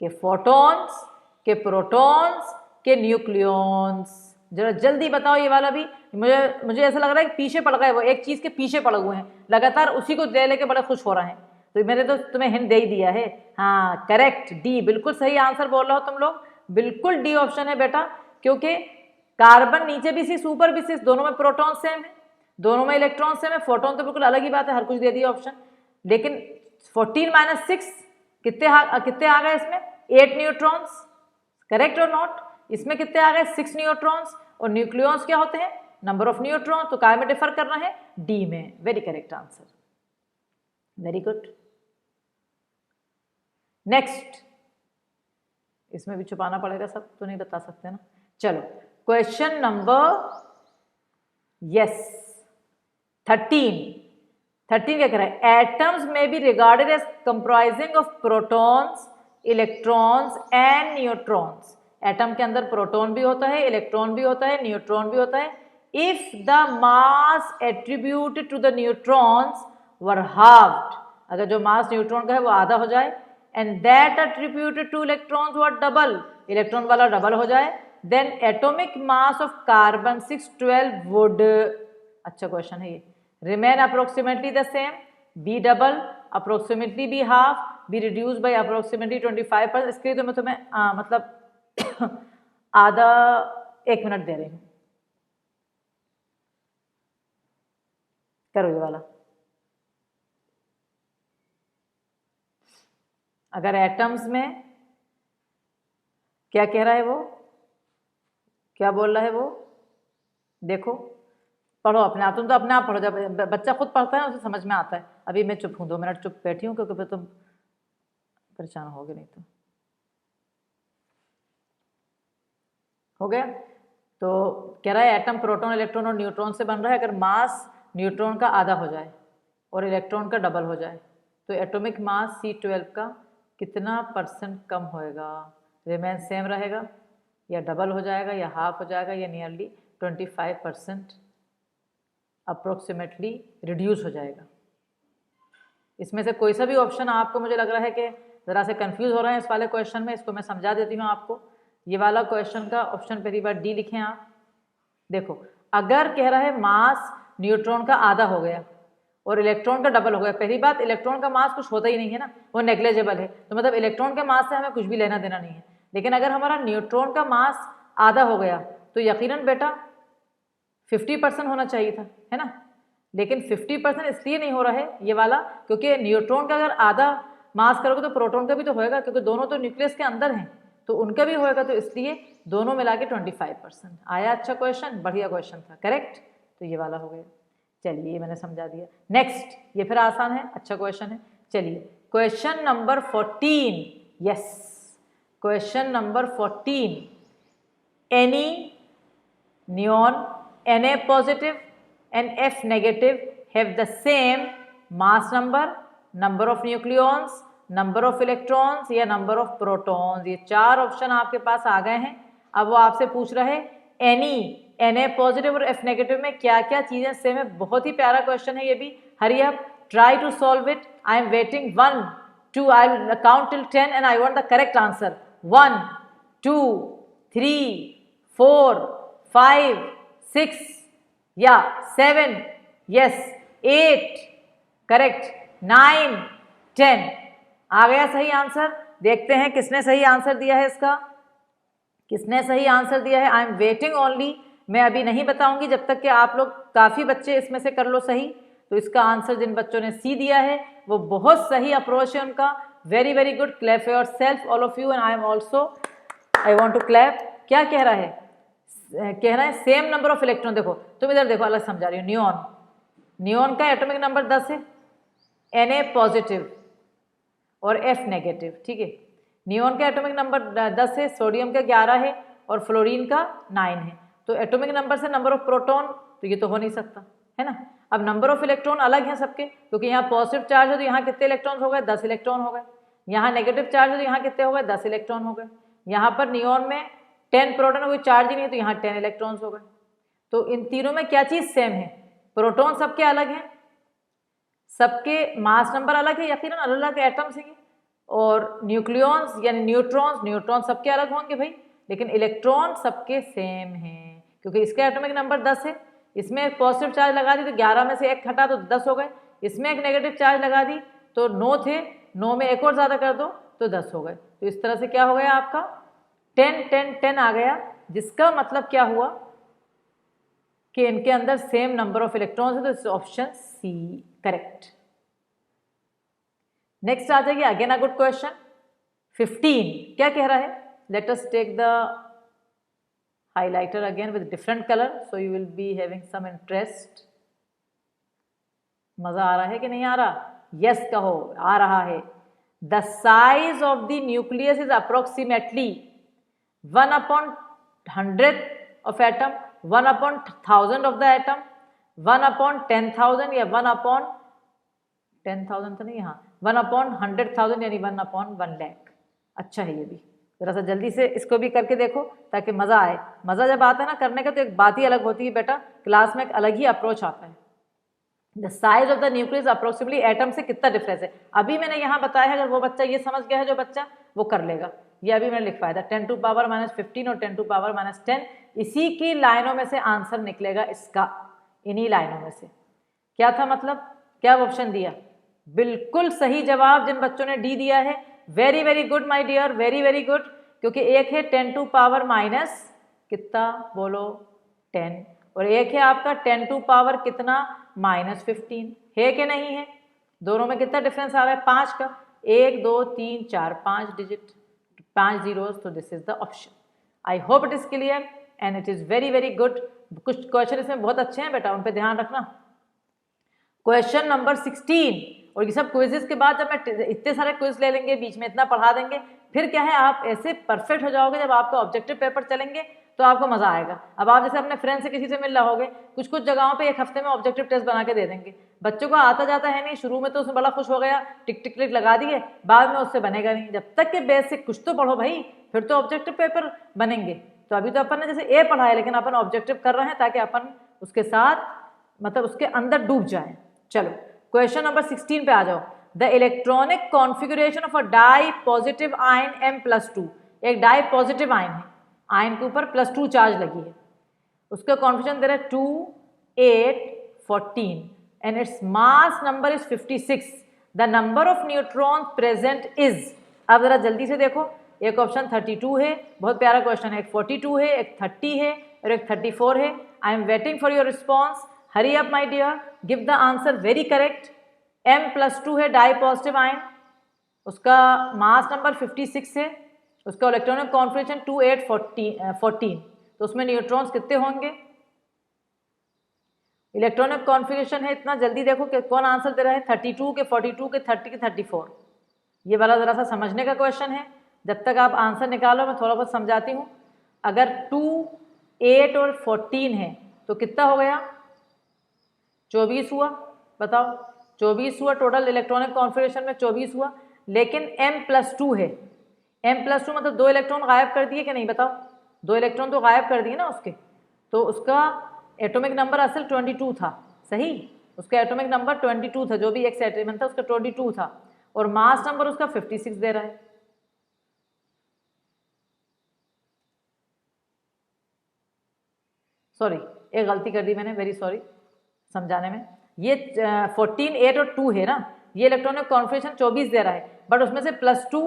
के फोटॉन्स, के प्रोटॉन्स, के न्यूक्लियॉन्स। जरा जल्दी बताओ, ये वाला भी मुझे ऐसा लग रहा है कि पीछे पड़ गए, वो एक चीज के पीछे पड़ हुए हैं, लगातार उसी को ले लेके बड़े खुश हो रहे हैं, तो मैंने तो तुम्हें हिंट दे ही दिया है। हाँ करेक्ट, डी, बिल्कुल सही आंसर बोल रहे हो तुम लोग, बिल्कुल डी ऑप्शन है बेटा, क्योंकि कार्बन नीचे भी 6 ऊपर भी 6, दोनों में प्रोटॉन सेम है, दोनों में इलेक्ट्रॉन सेम है, फोटोन तो बिल्कुल अलग ही बात है, हर कुछ दे दिया ऑप्शन। लेकिन 14 - 6 कितने आ गए इसमें? 8 न्यूट्रॉन्स, करेक्ट और नॉट? इसमें कितने आ गए? 6 न्यूट्रॉन्स। और न्यूक्लियॉन्स क्या होते हैं? नंबर ऑफ न्यूट्रॉन, तो काय में डिफर करना है? डी में। Very correct answer, very good. Next, इसमें भी छुपाना पड़ेगा, सब तो नहीं बता सकते ना। चलो क्वेश्चन नंबर 13 क्या कह रहा है? एटम्स में be regarded as comprising of protons, electrons and neutrons. Atom के अंदर प्रोटॉन भी होता है, इलेक्ट्रॉन भी होता है, न्यूट्रॉन भी होता है। If the mass attributed to the neutrons were halved, अगर जो मास न्यूट्रॉन का है वो आधा हो जाए, and that attributed to electrons were double, electron वाला डबल हो जाए, then atomic mass of carbon 612 would, अच्छा क्वेश्चन है ये, remain approximately the same, be double, approximately be half, be reduce by approximately 25%। इसके लिए तो मैं तुम्हें मतलब आधा 1 मिनट दे रही हूँ, करो ये वाला। अगर एटम्स में क्या कह रहा है वो, क्या बोल रहा है वो, देखो पढ़ो अपने आप, तुम तो अपने आप पढ़ो, जब बच्चा खुद पढ़ता है उसे समझ में आता है। अभी मैं चुप हूँ, 2 मिनट चुप बैठी हूँ, क्योंकि फिर तुम परेशान होगे नहीं तो। हो गया? तो कह रहा है एटम प्रोटॉन, इलेक्ट्रॉन और न्यूट्रॉन से बन रहा है। अगर मास न्यूट्रॉन का आधा हो जाए और इलेक्ट्रॉन का डबल हो जाए तो एटॉमिक मास C12 का कितना % कम होएगा? रिमेन सेम रहेगा, या डबल हो जाएगा, या हाफ हो जाएगा, या नियरली 25% अप्रोक्सीमेटली रिड्यूस हो जाएगा? इसमें से कोई सा भी ऑप्शन आपको मुझे लग रहा है कि ज़रा से कंफ्यूज हो रहे हैं इस वाले क्वेश्चन में, इसको मैं समझा देती हूँ आपको। ये वाला क्वेश्चन का ऑप्शन पहली बार डी लिखें आप। देखो, अगर कह रहा है मास न्यूट्रॉन का आधा हो गया और इलेक्ट्रॉन का डबल हो गया, पहली बात इलेक्ट्रॉन का मास कुछ होता ही नहीं है ना, वो नेग्लेजेबल है, तो मतलब इलेक्ट्रॉन के मास से हमें कुछ भी लेना देना नहीं है। लेकिन अगर हमारा न्यूट्रॉन का मास आधा हो गया तो यकीनन बेटा 50% होना चाहिए था, है ना। लेकिन 50% इसलिए नहीं हो रहा है ये वाला, क्योंकि न्यूट्रॉन का अगर आधा मास करोगे तो प्रोटॉन का भी तो होएगा, क्योंकि दोनों तो न्यूक्लियस के अंदर हैं, तो उनका भी होएगा, तो इसलिए दोनों मिला के 25% आया। अच्छा क्वेश्चन, बढ़िया क्वेश्चन था, करेक्ट। तो ये वाला हो गया। चलिए, ये मैंने समझा दिया। नेक्स्ट, ये फिर आसान है, अच्छा क्वेश्चन है। चलिए question number 14, yes, question number 14, any neon Na positive and F negative have the same mass number, number of nucleons, number of electrons या नंबर ऑफ प्रोटॉन्स। ये 4 ऑप्शन आपके पास आ गए हैं। अब वो आपसे पूछ रहे Na पॉजिटिव और F नेगेटिव में क्या क्या चीजें सेम है। बहुत ही प्यारा क्वेश्चन है ये भी। Hurry up, try to solve it. I am waiting 1 2, I will count till 10 and I want the correct answer. 1 2 3 4 5 6 या 7, यस 8, करेक्ट 9 10। आ गया सही आंसर। देखते हैं किसने सही आंसर दिया है इसका। किसने सही आंसर दिया है? I am waiting only. मैं अभी नहीं बताऊंगी जब तक कि आप लोग काफ़ी बच्चे इसमें से कर लो सही। तो इसका आंसर जिन बच्चों ने सी दिया है वो बहुत सही अप्रोच है उनका। Very very good. Clap for yourself all of you and I am also I want to clap. क्या कह रहा है? कह रहा है सेम नंबर ऑफ इलेक्ट्रॉन। देखो तुम इधर देखो, अलग समझा रही हूँ। नियॉन का एटॉमिक नंबर 10 है, Na पॉजिटिव और F नेगेटिव, ठीक है। नियॉन का एटॉमिक नंबर 10 है, सोडियम का 11 है और फ्लोरीन का 9 है। तो एटॉमिक नंबर से नंबर ऑफ प्रोटॉन तो ये तो हो नहीं सकता, है ना। अब नंबर ऑफ इलेक्ट्रॉन अलग हैं सबके, क्योंकि यहाँ पॉजिटिव चार्ज है तो यहाँ कितने इलेक्ट्रॉन हो गए? 10 इलेक्ट्रॉन हो गए। यहाँ नेगेटिव चार्ज है तो यहाँ कितने हो गए? 10 इलेक्ट्रॉन हो गए। यहाँ पर नियॉन में 10 प्रोटॉन, कोई चार्ज ही नहीं है तो यहाँ 10 इलेक्ट्रॉन्स हो गए। तो इन तीनों में क्या चीज़ सेम है? प्रोटॉन सबके अलग हैं, सबके मास नंबर अलग है, यकीनन अलग अलग एटम्स हैं। और न्यूक्लियॉन्स यानी न्यूट्रॉन सबके अलग होंगे भाई, लेकिन इलेक्ट्रॉन सबके सेम हैं, क्योंकि इसका एटॉमिक नंबर 10 है। इसमें एक पॉजिटिव चार्ज लगा दी तो 11 में से एक हटा तो 10 हो गए। इसमें एक नेगेटिव चार्ज लगा दी तो 9 थे, 9 में एक और ज़्यादा कर दो तो 10 हो गए। तो इस तरह से क्या हो गया आपका 10 10 10 आ गया, जिसका मतलब क्या हुआ कि इनके अंदर सेम नंबर ऑफ इलेक्ट्रॉन्स है। तो ऑप्शन सी करेक्ट। नेक्स्ट आ जाइए, अगेन अ गुड क्वेश्चन। 15 क्या कह रहा है? Let us take the highlighter again with different colour so you will be having some interest. मजा आ रहा है कि नहीं आ रहा? यस कहो, आ रहा है। The size of the nucleus is approximately 1/100 of atom, 1/1000 of the atom, 1/10,000 या 1/10,000 तो नहीं, हाँ 1/100,000 यानी 1/1 लाख। अच्छा है ये भी। जरा सा जल्दी से इसको भी करके देखो ताकि मज़ा आए। मज़ा जब आता है ना करने का तो एक बात ही अलग होती है बेटा, क्लास में एक अलग ही अप्रोच आता है। The size of the nucleus approximately atom से कितना डिफरेंस है। अभी मैंने यहाँ बताया है, अगर वो बच्चा ये समझ गया है जो बच्चा, वो कर लेगा। ये अभी मैंने लिखवाया था 10 टू पावर -15 और 10 टू पावर -10। इसी की लाइनों में से आंसर निकलेगा इसका, इन्हीं लाइनों में से। क्या था मतलब, क्या ऑप्शन दिया? बिल्कुल सही जवाब जिन बच्चों ने डी दिया है। Very very good my dear, very very good. क्योंकि एक है 10 टू पावर माइनस कितना बोलो 10, और एक है आपका 10 टू पावर कितना -15, है कि नहीं है? दोनों में कितना डिफरेंस आ रहा है? 5 का। 1 2 3 4 5 डिजिट, 5 जीरोस। तो this is the option. I hope it is clear and it is very very good. कुछ क्वेश्चन इसमें बहुत अच्छे हैं बेटा, उन पे ध्यान रखना। Question number 16। और ये सब क्विजेस के बाद जब मैं इतने सारे क्विज ले लेंगे, बीच में इतना पढ़ा देंगे, फिर क्या है आप ऐसे परफेक्ट हो जाओगे। जब आपका ऑब्जेक्टिव पेपर चलेंगे तो आपको मजा आएगा। अब आप जैसे अपने फ्रेंड से किसी से मिल रहे होगे, कुछ कुछ जगहों पे एक हफ्ते में ऑब्जेक्टिव टेस्ट बना के दे देंगे। बच्चों को आता जाता है नहीं, शुरू में तो उसमें बड़ा खुश हो गया, टिक टिक टिक लगा दिए, बाद में उससे बनेगा नहीं। जब तक के बेसिक कुछ तो पढ़ो भाई, फिर तो ऑब्जेक्टिव पेपर बनेंगे। तो अभी तो अपन ने जैसे ए पढ़ा है, लेकिन अपन ऑब्जेक्टिव कर रहे हैं ताकि अपन उसके साथ मतलब उसके अंदर डूब जाए। चलो क्वेश्चन नंबर 16 पे आ जाओ। The electronic configuration of a dipositive ion M+2। एक डाई पॉजिटिव आयन है, आयन के ऊपर +2 चार्ज लगी है, उसका कॉन्फ़िगरेशन दे रहा है 2 8 14 and its mass number is 56। The number of neutron present is. अब जरा जल्दी से देखो, एक ऑप्शन 32 है, बहुत प्यारा क्वेश्चन है, एक 42 है, एक 30 है और एक 34 है। I am waiting for your response. Hurry up my dear, give the answer very correct. M+2 है डाई पॉजिटिव आयन, उसका मास नंबर 56 है, उसका इलेक्ट्रॉनिक कॉन्फ़िगरेशन 2 8 14। तो उसमें न्यूट्रॉन्स कितने होंगे? इलेक्ट्रॉनिक कॉन्फ़िगरेशन है, इतना जल्दी देखो कि कौन आंसर दे रहा है। 32 के 42 के 30 के 34। ये वाला ज़रा सा समझने का क्वेश्चन है। जब तक आप आंसर निकालो मैं थोड़ा बहुत समझाती हूँ। अगर 2 8 और 14 है तो कितना हो गया? 24 हुआ। बताओ 24 हुआ, टोटल इलेक्ट्रॉनिक कॉन्फ़िगरेशन में 24 हुआ। लेकिन m+2 है। m+2 मतलब 2 इलेक्ट्रॉन गायब कर दिए कि नहीं, बताओ? 2 इलेक्ट्रॉन तो गायब कर दिए ना उसके, तो उसका एटॉमिक नंबर असल 22 था, सही? उसका एटॉमिक नंबर 22 था, जो भी एक्स एलिमेंट था उसका 22 था, और मास नंबर उसका 56 दे रहा है। सॉरी, एक गलती कर दी मैंने, वेरी सॉरी समझाने में। ये 14, 8 और 2 है ना, ये इलेक्ट्रॉनिक कॉन्फिगरेशन 24 दे रहा है, बट उसमें से +2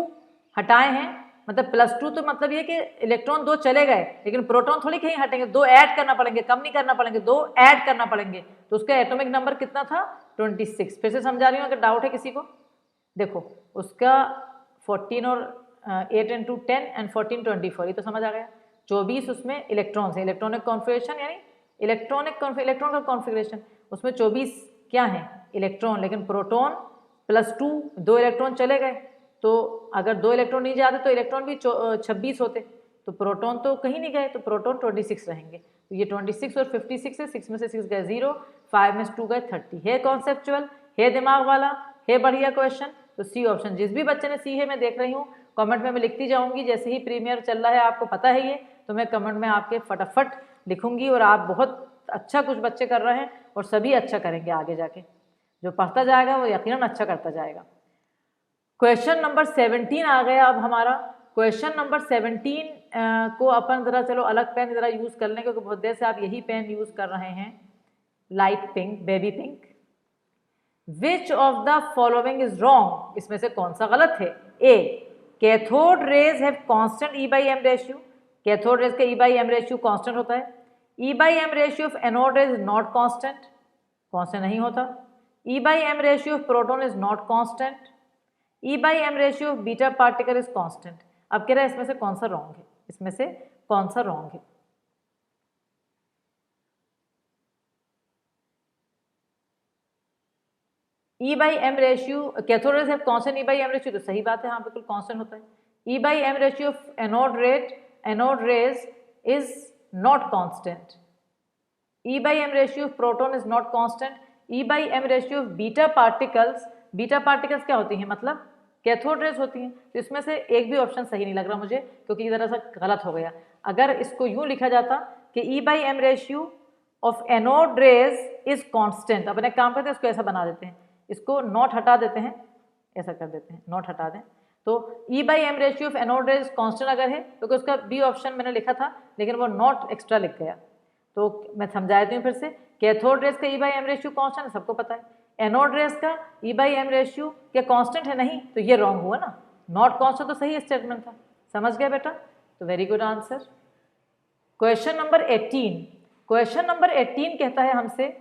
हटाए हैं, मतलब +2 तो मतलब ये कि इलेक्ट्रॉन 2 चले गए, लेकिन प्रोटॉन थोड़ी कहीं हटेंगे, 2 ऐड करना पड़ेंगे, कम नहीं करना पड़ेंगे, 2 ऐड करना पड़ेंगे, तो उसका एटॉमिक नंबर कितना था? 26। फिर से समझा रही हूँ अगर डाउट है किसी को। देखो उसका 14 और 8 × 10 एंड 14 24, ये तो समझ आ गया। 24 उसमें इलेक्ट्रॉन है, इलेक्ट्रॉनिक कॉन्फिगरेशन यानी इलेक्ट्रॉन का कॉन्फिगरेशन, उसमें 24 क्या है? इलेक्ट्रॉन, लेकिन प्रोटॉन +2, 2 इलेक्ट्रॉन चले गए, तो अगर 2 इलेक्ट्रॉन नहीं जाते तो इलेक्ट्रॉन भी 26 होते, तो प्रोटॉन तो कहीं नहीं गए, तो प्रोटॉन 26 रहेंगे। तो ये 26 और 56 है, 6 में से 6 गए 0, 5 में से 2 गए 30। है कॉन्सेप्चुअल, है दिमाग वाला, है बढ़िया क्वेश्चन। तो सी ऑप्शन, जिस भी बच्चे ने सी है मैं देख रही हूँ, कमेंट में मैं लिखती जाऊंगी, जैसे ही प्रीमियर चल रहा है आपको पता है ये, तो मैं कमेंट में आपके फटाफट लिखूंगी, और आप बहुत अच्छा कुछ बच्चे कर रहे हैं और सभी अच्छा करेंगे आगे जाके, जो पढ़ता जाएगा वो यकीनन अच्छा करता जाएगा। क्वेश्चन नंबर 17 आ गया अब हमारा। क्वेश्चन नंबर 17 को अपन जरा चलो अलग पेन जरा यूज़ कर लें, क्योंकि बहुत देर से आप यही पेन यूज़ कर रहे हैं, light pink, baby pink. Which of the following is wrong, इसमें से कौन सा गलत है? A, cathode rays have constant E/m ratio, cathode rays का E/m रेशियो कांस्टेंट होता है। E/m ratio of anode rays is not constant, constant नहीं होता। E/m ratio of proton is not constant. E/m ratio of beta particle is constant. अब कह रहा है इसमें से कौन सा रॉन्ग है, इसमें से कौन सा रॉन्ग है? E/m ratio, cathode rays have constant E/m ratio, तो सही बात है, हाँ बिल्कुल कांस्टेंट होता है। E/m ratio of anode rays is not constant. E/m ratio of proton is not constant. E/m ratio of beta particles क्या होती हैं, मतलब कैथोड रेज होती हैं, तो इसमें से एक भी ऑप्शन सही नहीं लग रहा मुझे, क्योंकि ये जरा सा गलत हो गया। अगर इसको यूं लिखा जाता कि E/m ratio of anode rays is constant, अपने काम करते हैं इसको ऐसा बना देते हैं, इसको नॉट हटा देते हैं, ऐसा कर देते हैं, नॉट हटा दें, तो E/m ratio of anode raise constant अगर है, क्योंकि उसका बी ऑप्शन मैंने लिखा था लेकिन वो नॉट एक्स्ट्रा लिख गया, तो मैं समझा देती हूँ फिर से। कैथोड रेज का E/m रेशियो कांस्टेंट है, सबको पता है। एनोड रेज का E/m रेशियो क्या कांस्टेंट है? नहीं, तो ये रॉन्ग हुआ ना, नॉट कांस्टेंट तो सही स्टेटमेंट था। समझ गया बेटा? तो very good answer. Question number 18, question number 18 कहता है हमसे,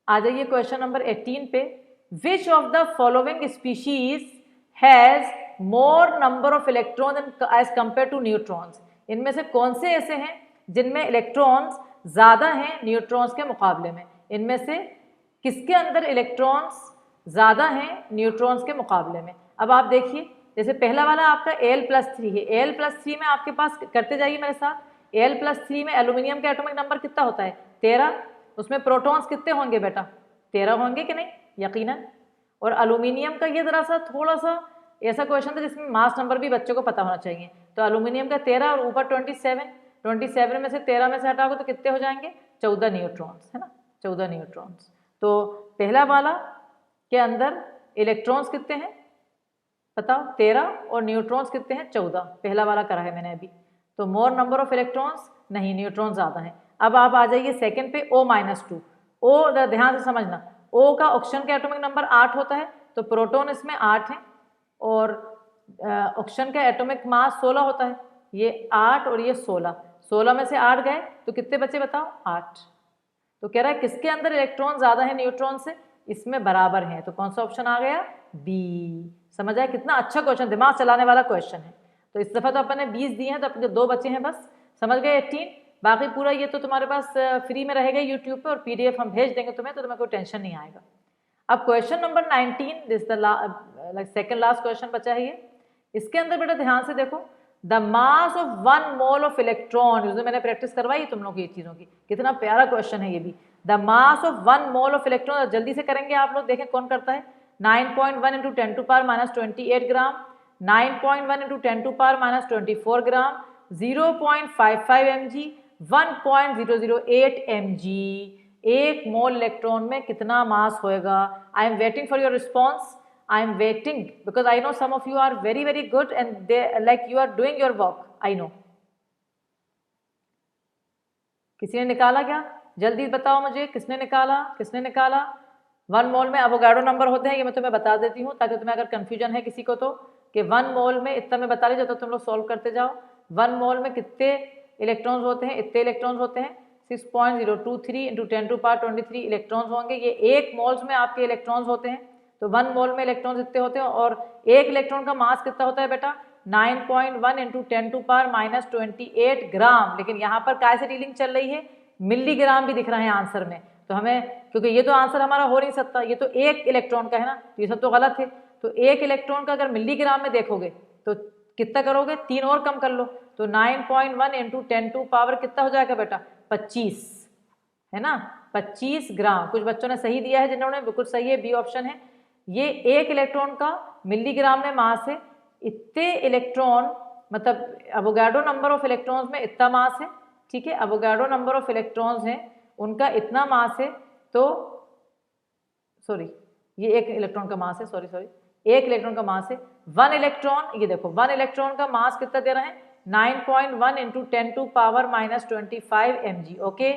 आ जाइए क्वेश्चन नंबर 18 पे। Which of the following species has more number of electron as compare to neutrons, इनमें से कौन से ऐसे हैं जिनमें इलेक्ट्रॉन्स ज़्यादा हैं न्यूट्रॉन्स के मुकाबले में? इनमें से किसके अंदर इलेक्ट्रॉन्स ज़्यादा हैं न्यूट्रॉन्स के मुकाबले में? अब आप देखिए, जैसे पहला वाला आपका Al+3 है, Al+3 में आपके पास करते जाइए मेरे साथ, Al+3 में एल्यूमिनियम का एटॉमिक नंबर कितना होता है? 13। उसमें प्रोटॉन्स कितने होंगे बेटा? 13 होंगे कि नहीं? यकीनन। और एल्यूमिनियम का ये ज़रा सा थोड़ा सा ऐसा क्वेश्चन था जिसमें मास नंबर भी बच्चों को पता होना चाहिए, तो एल्यूमिनियम का 13 और ऊपर 27 में से 13 में से हटाओगे तो कितने हो जाएंगे? 14 न्यूट्रॉन्स, है ना, 14 न्यूट्रॉन्स। तो पहला वाला के अंदर इलेक्ट्रॉन्स कितने हैं बताओ? 13, और न्यूट्रॉन्स कितने हैं? 14। पहला वाला करा है मैंने अभी, तो मोर नंबर ऑफ इलेक्ट्रॉन्स नहीं, न्यूट्रॉन ज़्यादा है। अब आप आ जाइए सेकंड पे, O-2। ओ ध्यान से समझना, O का ऑक्सीजन का एटॉमिक नंबर 8 होता है, तो प्रोटॉन इसमें 8 है, और ऑक्सीजन का एटॉमिक मास 16 होता है, ये 8 और ये 16, 16 में से 8 गए तो कितने बचे बताओ? 8। तो कह रहा है किसके अंदर इलेक्ट्रॉन ज़्यादा है न्यूट्रॉन से? इसमें बराबर हैं, तो कौन सा ऑप्शन आ गया? बी। समझ आया? कितना अच्छा क्वेश्चन, दिमाग चलाने वाला क्वेश्चन है। तो इस दफ़ा तो अपन ने 20 दिए हैं, तो अपने 2 बचे हैं बस। समझ गए? 18। बाकी पूरा ये तो तुम्हारे पास फ्री में रहेगा यूट्यूब पे, और PDF हम भेज देंगे तुम्हें, तो तुम्हें कोई टेंशन नहीं आएगा। अब question number 19, this the second last question बचा है ये। इसके अंदर बेटा ध्यान से देखो, the mass of 1 mole of electron, उसमें मैंने प्रैक्टिस करवाई तुम लोग ये चीज़ों की, कितना प्यारा क्वेश्चन है ये भी। The mass of 1 mole of electron, जल्दी से करेंगे आप लोग, देखें कौन करता है। 9.1 into 10 to power minus 28 gram, 9.1 into 10 to power minus 24 gram, 0.55 mg, 1.008 mg। एक मोल इलेक्ट्रॉन में कितना मास होएगा? आई am waiting for your response. I am waiting because I know some of you are very good and they like you are doing your work. I know. किसी ने निकाला क्या? जल्दी बताओ मुझे, किसने निकाला? किसने निकाला? 1 मोल में अवोगाड्रो नंबर होते हैं, ये मैं तुम्हें बता देती हूँ ताकि तुम्हें अगर कंफ्यूजन है किसी को तो, कि 1 मोल में इतना मैं बता लीजिए तो तुम लोग सॉल्व करते जाओ। 1 मोल में कितने इलेक्ट्रॉन्स होते हैं? इतने इलेक्ट्रॉन्स होते हैं। 6.023 इंटू 10 टू पावर 23 इलेक्ट्रॉन्स होंगे। ये 1 मोल्स में आपके इलेक्ट्रॉन्स होते हैं, तो 1 मोल में इलेक्ट्रॉन्स इतने होते हैं। और एक इलेक्ट्रॉन का मास कितना होता है बेटा? 9.1 इंटू 10 टू पावर माइनस 28 ग्राम। लेकिन यहाँ पर काय से डीलिंग चल रही है? मिलीग्राम भी दिख रहा है आंसर में, तो हमें, क्योंकि ये तो आंसर हमारा हो नहीं सकता, ये तो एक इलेक्ट्रॉन का है ना, तो ये सब तो गलत है। तो एक इलेक्ट्रॉन का अगर मिलीग्राम में देखोगे तो कितना करोगे? 3 और कम कर लो, तो 9.1 इंटू 10 टू पावर कितना हो जाएगा बेटा? 25, है ना, 25 ग्राम। कुछ बच्चों ने सही दिया है, जिन्होंने बिल्कुल सही है, बी ऑप्शन है। ये एक इलेक्ट्रॉन का मिलीग्राम में मास है। इतने इलेक्ट्रॉन मतलब अवोगाड्रो नंबर ऑफ इलेक्ट्रॉन्स में इतना मास है, ठीक है, अवोगाड्रो नंबर ऑफ इलेक्ट्रॉन्स हैं उनका इतना मास है। तो सॉरी, ये एक इलेक्ट्रॉन का मास है, सॉरी, एक इलेक्ट्रॉन का मास है। 1 इलेक्ट्रॉन, ये देखो 1 इलेक्ट्रॉन का मास कितना दे रहे हैं? 9.1 into 10 to power minus 25 mg। Okay,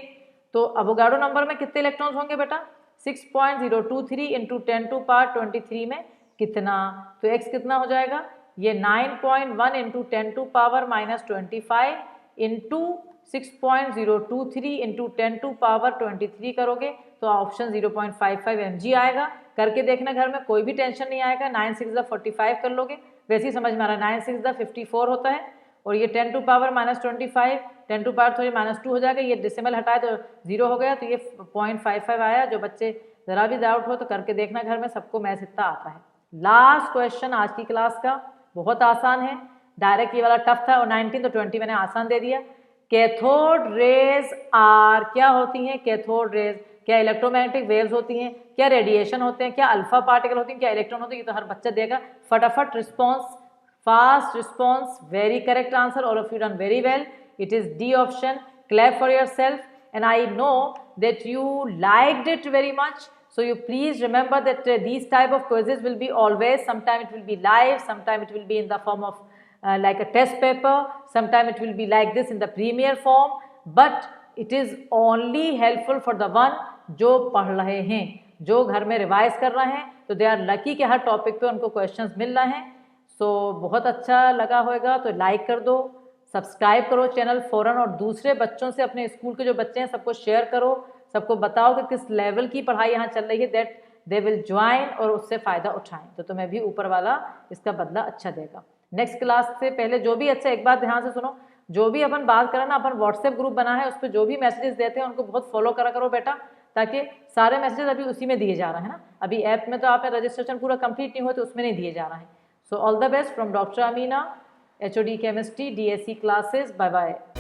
तो अवोगाड्रो नंबर में कितने इलेक्ट्रॉन्स होंगे बेटा? 6.023 इंटू 10 टू पावर 23 में कितना? तो x कितना हो जाएगा? ये 9.1 into 10 to power minus 25 into 6.023 into 10 to power 23 करोगे तो ऑप्शन 0.55 mg आएगा। करके देखना घर में, कोई भी टेंशन नहीं आएगा। 9 6 द 45 कर लोगे, वैसे ही समझ में आ रहा है। 9 6 द 54 होता है, और ये 10 to power minus 25, 10 to power थोड़ी माइनस 2 हो जाएगा। ये डेसिमल हटाए तो 0 हो गया, तो ये 0.55 आया। जो बच्चे ज़रा भी डाउट हो तो करके देखना घर में, सबको मैथ्स इतना आता है। लास्ट क्वेश्चन आज की क्लास का, बहुत आसान है, डायरेक्ट ये वाला टफ था, और 19 तो 20 मैंने आसान दे दिया। कैथोड रेज आर क्या होती हैं? कैथोड रेज क्या इलेक्ट्रोमैग्नेटिक वेव्स होती हैं? क्या रेडिएशन होते हैं? क्या अल्फा पार्टिकल होती हैं? क्या इलेक्ट्रॉन होते हैं? ये तो हर बच्चा देगा। फटाफट response, fast response, very correct answer, all of you done very well. It is D option. Clap for your self, and I know that you liked it very much, so you please remember that these type of quizzes will be always, sometime it will be live, sometime it will be in the form of like a test paper, sometime it will be like this in the premier form, but it is only helpful for the one जो पढ़ रहे हैं, जो घर में revise कर रहे हैं, तो दे आर लकी कि हर टॉपिक पे उनको क्वेश्चंस मिल रहे हैं। सो बहुत अच्छा लगा होगा तो लाइक कर दो, सब्सक्राइब करो चैनल फौरन, और दूसरे बच्चों से, अपने स्कूल के जो बच्चे हैं सबको शेयर करो, सबको बताओ कि किस लेवल की पढ़ाई यहाँ चल रही है, दैट दे विल ज्वाइन और उससे फ़ायदा उठाएं, तो तुम्हें भी ऊपर वाला इसका बदला अच्छा देगा। नेक्स्ट क्लास से पहले जो भी अच्छा, एक बात ध्यान से सुनो, जो भी अपन बात करें ना, अपन व्हाट्सएप ग्रुप बना है, उस पर जो भी मैसेजेस देते हैं उनको बहुत फॉलो करा करो बेटा, ताकि सारे मैसेजेस अभी उसी में दिए जा रहे हैं ना। अभी ऐप में तो आपने रजिस्ट्रेशन पूरा कंप्लीट नहीं हुआ तो उसमें नहीं दिए जा रहा है। So all the best from doctor Amina, HOD chemistry DSC classes. Bye bye.